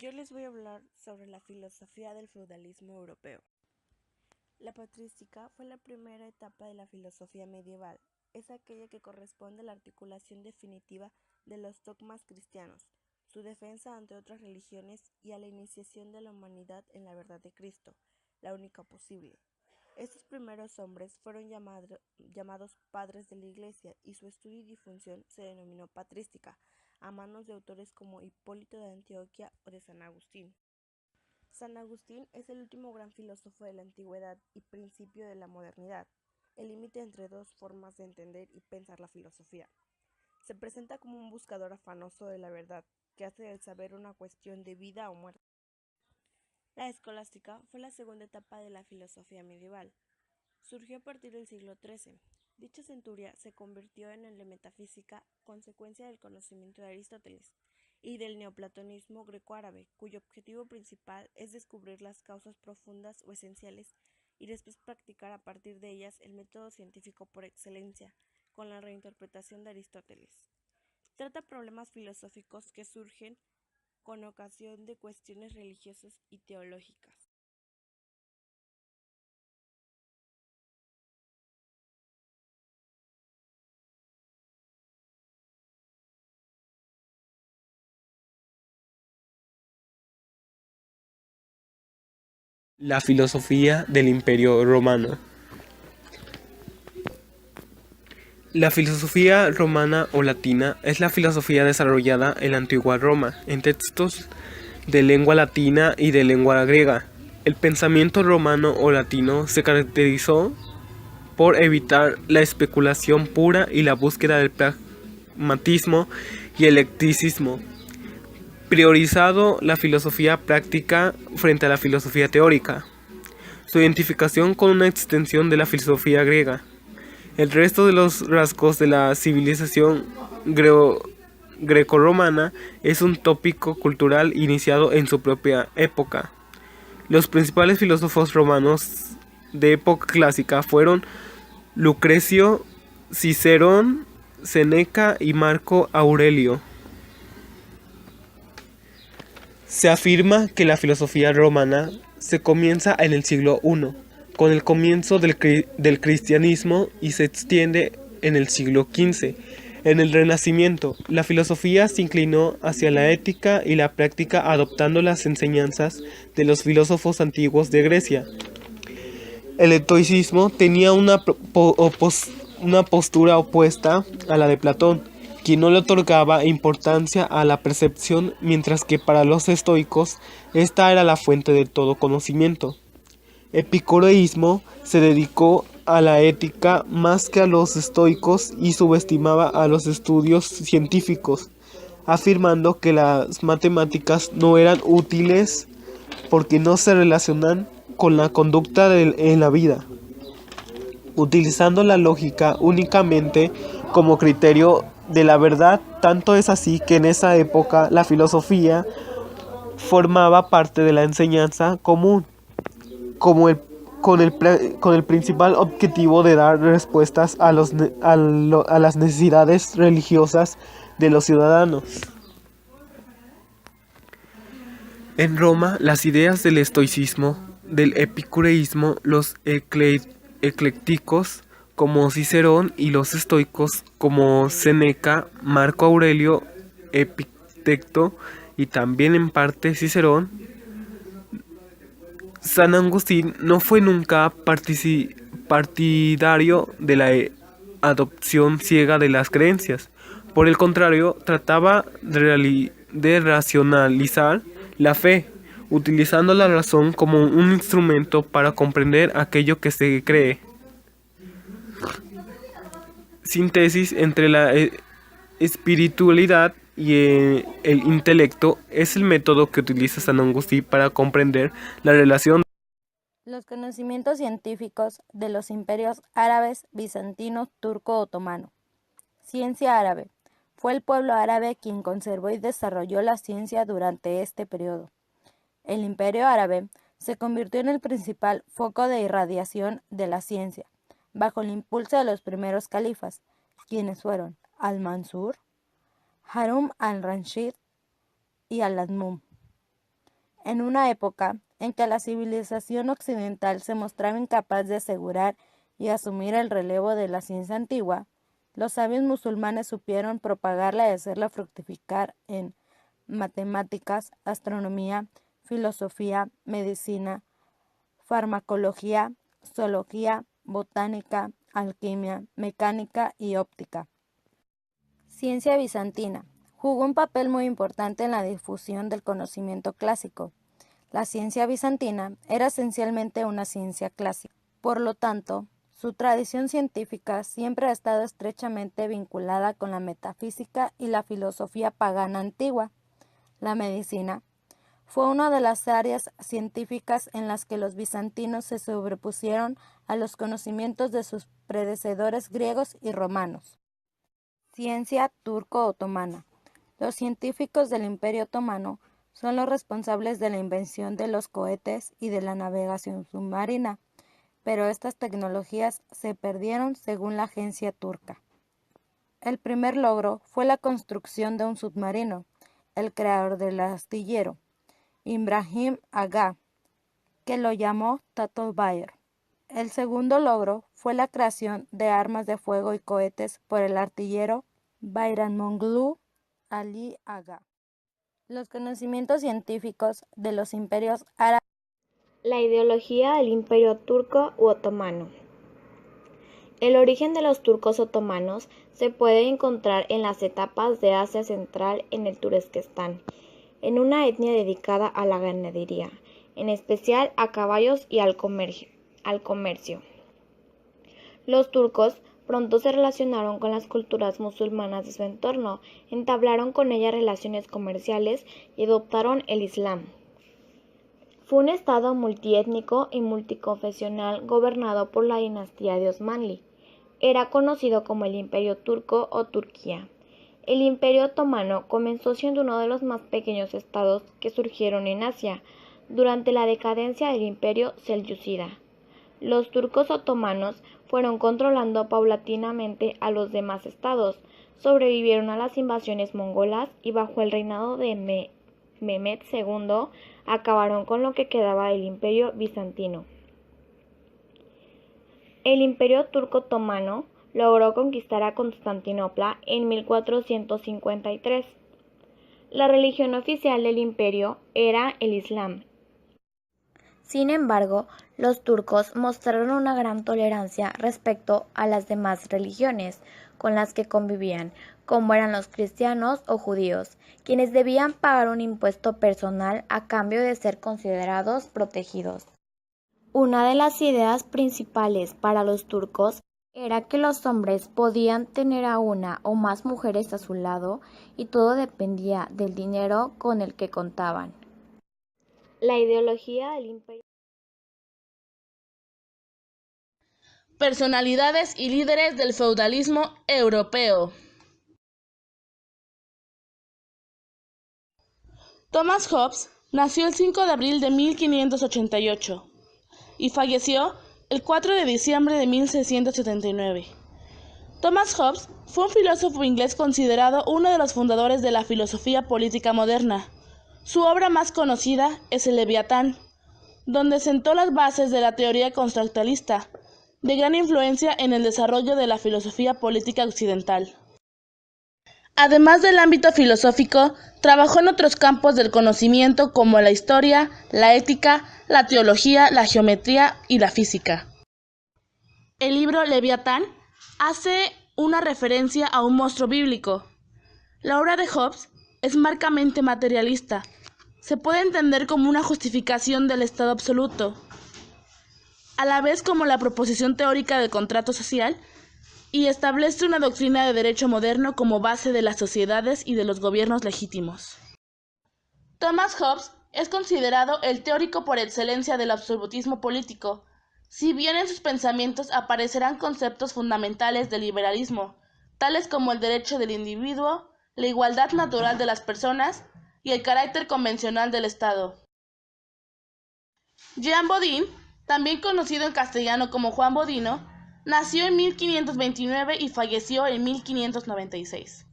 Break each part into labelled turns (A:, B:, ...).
A: Yo les voy a hablar sobre la filosofía del feudalismo europeo. La patrística fue la primera etapa de la filosofía medieval. Es aquella que corresponde a la articulación definitiva de los dogmas cristianos, su defensa ante otras religiones y a la iniciación de la humanidad en la verdad de Cristo, la única posible. Estos primeros hombres fueron llamados padres de la Iglesia y su estudio y difusión se denominó patrística, a manos de autores como Hipólito de Antioquía o de San Agustín. San Agustín es el último gran filósofo de la antigüedad y principio de la modernidad, el límite entre dos formas de entender y pensar la filosofía. Se presenta como un buscador afanoso de la verdad, que hace del saber una cuestión de vida o muerte. La escolástica fue la segunda etapa de la filosofía medieval. Surgió a partir del siglo XIII. Dicha centuria se convirtió en la metafísica, consecuencia del conocimiento de Aristóteles y del neoplatonismo greco-árabe, cuyo objetivo principal es descubrir las causas profundas o esenciales y después practicar a partir de ellas el método científico por excelencia, con la reinterpretación de Aristóteles. Trata problemas filosóficos que surgen con ocasión de cuestiones religiosas y teológicas.
B: La filosofía del Imperio Romano. La filosofía romana o latina es la filosofía desarrollada en la antigua Roma, en textos de lengua latina y de lengua griega. El pensamiento romano o latino se caracterizó por evitar la especulación pura y la búsqueda del pragmatismo y el eclecticismo, priorizado la filosofía práctica frente a la filosofía teórica. Su identificación con una extensión de la filosofía griega. El resto de los rasgos de la civilización grecorromana es un tópico cultural iniciado en su propia época. Los principales filósofos romanos de época clásica fueron Lucrecio, Cicerón, Séneca y Marco Aurelio. Se afirma que la filosofía romana se comienza en el siglo I, con el comienzo del cristianismo y se extiende en el siglo XV. En el Renacimiento, la filosofía se inclinó hacia la ética y la práctica adoptando las enseñanzas de los filósofos antiguos de Grecia. El estoicismo tenía una postura opuesta a la de Platón, quien no le otorgaba importancia a la percepción, mientras que para los estoicos esta era la fuente de todo conocimiento. Epicureísmo se dedicó a la ética más que a los estoicos y subestimaba a los estudios científicos, afirmando que las matemáticas no eran útiles porque no se relacionan con la conducta en la vida, utilizando la lógica únicamente como criterio de la verdad. Tanto es así que en esa época la filosofía formaba parte de la enseñanza común, con el principal objetivo de dar respuestas a las necesidades religiosas de los ciudadanos. En Roma, las ideas del estoicismo, del epicureísmo, los eclécticos como Cicerón y los estoicos como Séneca, Marco Aurelio, Epicteto y también en parte Cicerón. San Agustín no fue nunca partidario de la adopción ciega de las creencias. Por el contrario, trataba de racionalizar la fe, utilizando la razón como un instrumento para comprender aquello que se cree. Síntesis entre la espiritualidad y el intelecto es el método que utiliza San Agustín para comprender la relación.
C: Los conocimientos científicos de los imperios árabes, bizantino, turco-otomano. Ciencia árabe. Fue el pueblo árabe quien conservó y desarrolló la ciencia durante este periodo. El imperio árabe se convirtió en el principal foco de irradiación de la ciencia, bajo el impulso de los primeros califas, quienes fueron Al-Mansur, Harun al-Rashid y Al-Admum. En una época en que la civilización occidental se mostraba incapaz de asegurar y asumir el relevo de la ciencia antigua, los sabios musulmanes supieron propagarla y hacerla fructificar en matemáticas, astronomía, filosofía, medicina, farmacología, zoología, botánica, alquimia, mecánica y óptica. Ciencia bizantina. Jugó un papel muy importante en la difusión del conocimiento clásico. La ciencia bizantina era esencialmente una ciencia clásica. Por lo tanto, su tradición científica siempre ha estado estrechamente vinculada con la metafísica y la filosofía pagana antigua. La medicina fue una de las áreas científicas en las que los bizantinos se sobrepusieron a los conocimientos de sus predecesores griegos y romanos. Ciencia turco-otomana. Los científicos del Imperio Otomano son los responsables de la invención de los cohetes y de la navegación submarina, pero estas tecnologías se perdieron según la agencia turca. El primer logro fue la construcción de un submarino. El creador del astillero, Ibrahim Agha, que lo llamó Tatolbayr. El segundo logro fue la creación de armas de fuego y cohetes por el artillero Bayramoglu Ali Agha. Los conocimientos científicos de los imperios árabes.
A: La ideología del imperio turco u otomano. El origen de los turcos otomanos se puede encontrar en las etapas de Asia Central en el Turquestán, en una etnia dedicada a la ganadería, en especial a caballos y al comercio. Los turcos pronto se relacionaron con las culturas musulmanas de su entorno, entablaron con ellas relaciones comerciales y adoptaron el Islam. Fue un estado multiétnico y multiconfesional gobernado por la dinastía de Osmanli. Era conocido como el Imperio Turco o Turquía. El Imperio Otomano comenzó siendo uno de los más pequeños estados que surgieron en Asia durante la decadencia del Imperio Selyúcida. Los turcos otomanos fueron controlando paulatinamente a los demás estados, sobrevivieron a las invasiones mongolas y bajo el reinado de Mehmed II acabaron con lo que quedaba del Imperio bizantino. El Imperio Turco Otomano logró conquistar a Constantinopla en 1453. La religión oficial del imperio era el Islam. Sin embargo, los turcos mostraron una gran tolerancia respecto a las demás religiones con las que convivían, como eran los cristianos o judíos, quienes debían pagar un impuesto personal a cambio de ser considerados protegidos. Una de las ideas principales para los turcos era que los hombres podían tener a una o más mujeres a su lado y todo dependía del dinero con el que contaban. La ideología del imperio.
D: Personalidades y líderes del feudalismo europeo. Thomas Hobbes nació el 5 de abril de 1588 y falleció el 4 de diciembre de 1679. Thomas Hobbes fue un filósofo inglés considerado uno de los fundadores de la filosofía política moderna. Su obra más conocida es el Leviatán, donde sentó las bases de la teoría constructalista, de gran influencia en el desarrollo de la filosofía política occidental. Además del ámbito filosófico, trabajó en otros campos del conocimiento como la historia, la ética, la teología, la geometría y la física. El libro Leviatán hace una referencia a un monstruo bíblico. La obra de Hobbes es marcadamente materialista. Se puede entender como una justificación del estado absoluto, a la vez como la proposición teórica del contrato social, y establece una doctrina de derecho moderno como base de las sociedades y de los gobiernos legítimos. Thomas Hobbes es considerado el teórico por excelencia del absolutismo político, si bien en sus pensamientos aparecerán conceptos fundamentales del liberalismo, tales como el derecho del individuo, la igualdad natural de las personas y el carácter convencional del Estado. Jean Bodin, también conocido en castellano como Juan Bodino, nació en 1529 y falleció en 1596.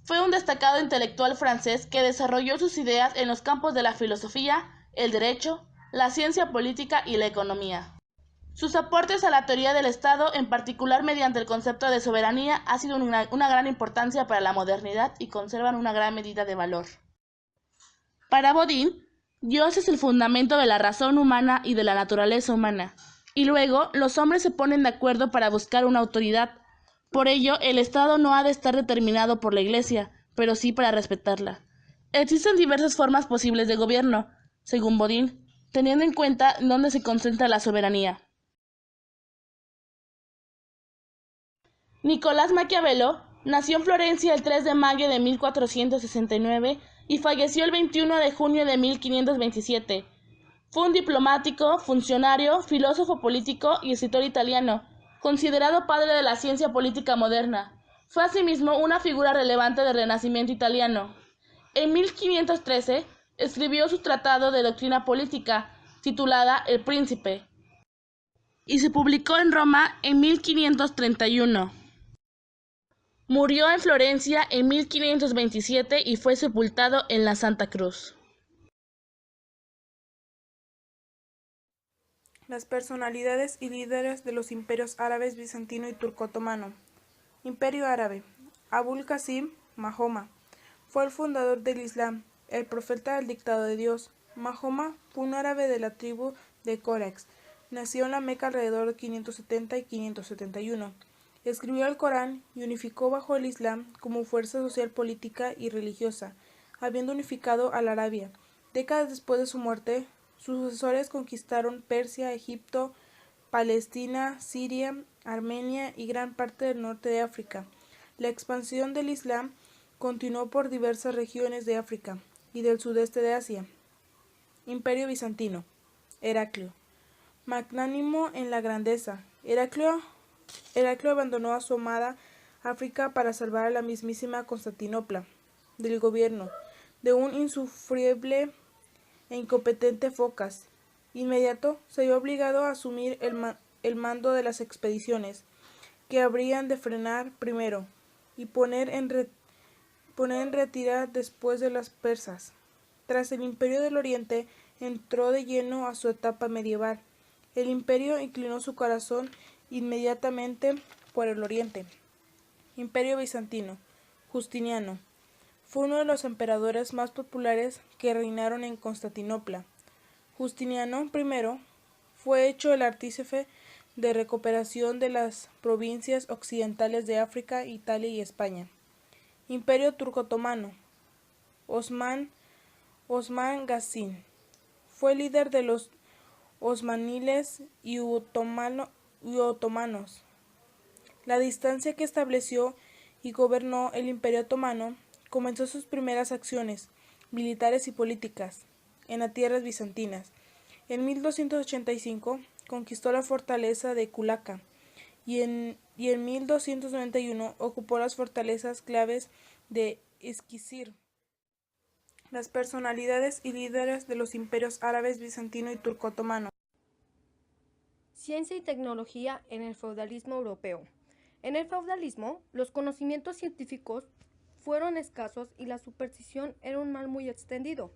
D: Fue un destacado intelectual francés que desarrolló sus ideas en los campos de la filosofía, el derecho, la ciencia política y la economía. Sus aportes a la teoría del Estado, en particular mediante el concepto de soberanía, ha sido una gran importancia para la modernidad y conservan una gran medida de valor. Para Bodin, Dios es el fundamento de la razón humana y de la naturaleza humana, y luego los hombres se ponen de acuerdo para buscar una autoridad. Por ello, el Estado no ha de estar determinado por la Iglesia, pero sí para respetarla. Existen diversas formas posibles de gobierno, según Bodin, teniendo en cuenta dónde se concentra la soberanía. Nicolás Maquiavelo nació en Florencia el 3 de mayo de 1469 y falleció el 21 de junio de 1527. Fue un diplomático, funcionario, filósofo político y escritor italiano, considerado padre de la ciencia política moderna. Fue asimismo una figura relevante del Renacimiento italiano. En 1513 escribió su tratado de doctrina política, titulada El Príncipe, y se publicó en Roma en 1531. Murió en Florencia en 1527 y fue sepultado en la Santa Cruz.
A: Las personalidades y líderes de los imperios árabes, bizantino y turco-otomano. Imperio árabe. Abul Qasim, Mahoma, fue el fundador del Islam, el profeta del dictado de Dios. Mahoma fue un árabe de la tribu de Quraysh. Nació en la Meca alrededor de 570 y 571. Escribió el Corán y unificó bajo el Islam como fuerza social, política y religiosa, habiendo unificado a la Arabia. Décadas después de su muerte, sus sucesores conquistaron Persia, Egipto, Palestina, Siria, Armenia y gran parte del norte de África. La expansión del Islam continuó por diversas regiones de África y del sudeste de Asia. Imperio bizantino. Heraclio. Magnánimo en la grandeza. Heraclio abandonó a su amada África para salvar a la mismísima Constantinopla del gobierno de un insufrible e incompetente Focas. Inmediato se vio obligado a asumir el mando de las expediciones, que habrían de frenar primero y poner en retirada después de las persas. Tras el Imperio del Oriente, entró de lleno a su etapa medieval. El imperio inclinó su corazón inmediatamente por el Oriente. Imperio bizantino. Justiniano. Fue uno de los emperadores más populares que reinaron en Constantinopla. Justiniano I fue hecho el artífice de recuperación de las provincias occidentales de África, Italia y España. Imperio turco-otomano. Osman Gazin fue líder de los osmaniles y otomanos. La distancia que estableció y gobernó el Imperio otomano comenzó sus primeras acciones militares y políticas en las tierras bizantinas. En 1285 conquistó la fortaleza de Kulaka y en 1291 ocupó las fortalezas claves de Esquisir. Las personalidades y líderes de los imperios árabes, bizantino y turco-otomano.
C: Ciencia y tecnología en el feudalismo europeo. En el feudalismo, los conocimientos científicos fueron escasos y la superstición era un mal muy extendido.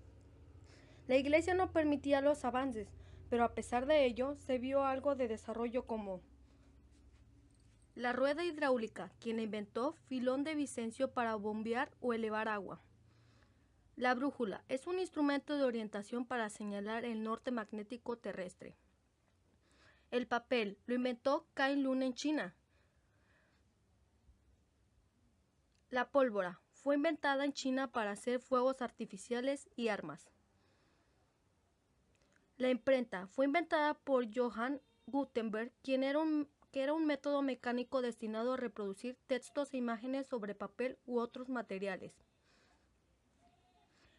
C: La Iglesia no permitía los avances, pero a pesar de ello se vio algo de desarrollo como la rueda hidráulica, quien inventó Filón de Vicencio para bombear o elevar agua. La brújula es un instrumento de orientación para señalar el norte magnético terrestre. El papel lo inventó Cai Lun en China. La pólvora fue inventada en China para hacer fuegos artificiales y armas. La imprenta fue inventada por Johann Gutenberg, que era un método mecánico destinado a reproducir textos e imágenes sobre papel u otros materiales.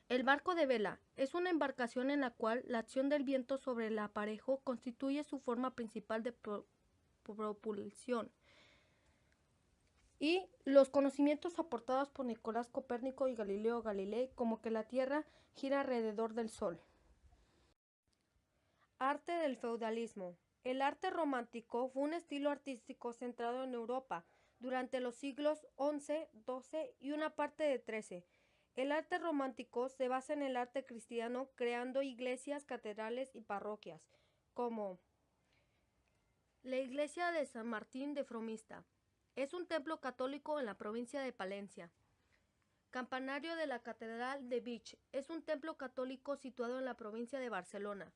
C: El barco de vela es una embarcación en la cual la acción del viento sobre el aparejo constituye su forma principal de propulsión. Y los conocimientos aportados por Nicolás Copérnico y Galileo Galilei, como que la Tierra gira alrededor del Sol. Arte del feudalismo. El arte romántico fue un estilo artístico centrado en Europa durante los siglos XI, XII y una parte de XIII.
E: El arte romántico se basa en el arte cristiano creando iglesias, catedrales y parroquias, como la iglesia de San Martín de Fromista. Es un templo católico en la provincia de Palencia. Campanario de la Catedral de Vich. Es un templo católico situado en la provincia de Barcelona.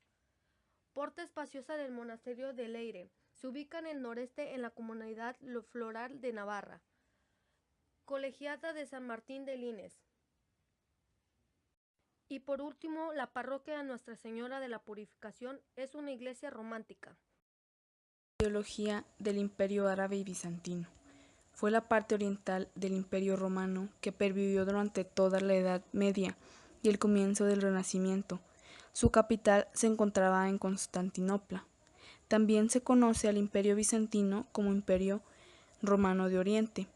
E: Porta espaciosa del monasterio de Leire. Se ubica en el noreste en la comunidad floral de Navarra. Colegiata de San Martín de Lines. Y por último, la parroquia de Nuestra Señora de la Purificación es una iglesia romántica.
F: Ideología del Imperio Árabe y Bizantino. Fue la parte oriental del Imperio Romano que pervivió durante toda la Edad Media y el comienzo del Renacimiento. Su capital se encontraba en Constantinopla. También se conoce al Imperio Bizantino como Imperio Romano de Oriente.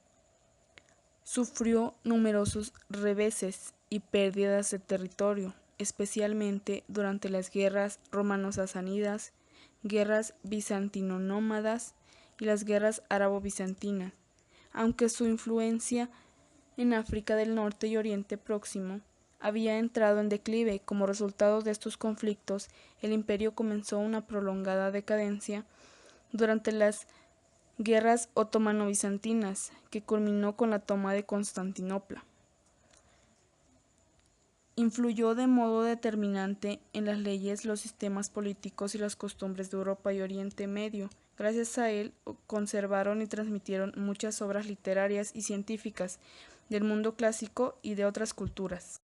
F: Sufrió numerosos reveses y pérdidas de territorio, especialmente durante las guerras romano-sasánidas, guerras bizantino-nómadas y las guerras árabo-bizantinas, aunque su influencia en África del Norte y Oriente Próximo había entrado en declive. Como resultado de estos conflictos, el imperio comenzó una prolongada decadencia durante las guerras otomano-bizantinas, que culminó con la toma de Constantinopla. Influyó de modo determinante en las leyes, los sistemas políticos y las costumbres de Europa y Oriente Medio. Gracias a él conservaron y transmitieron muchas obras literarias y científicas del mundo clásico y de otras culturas.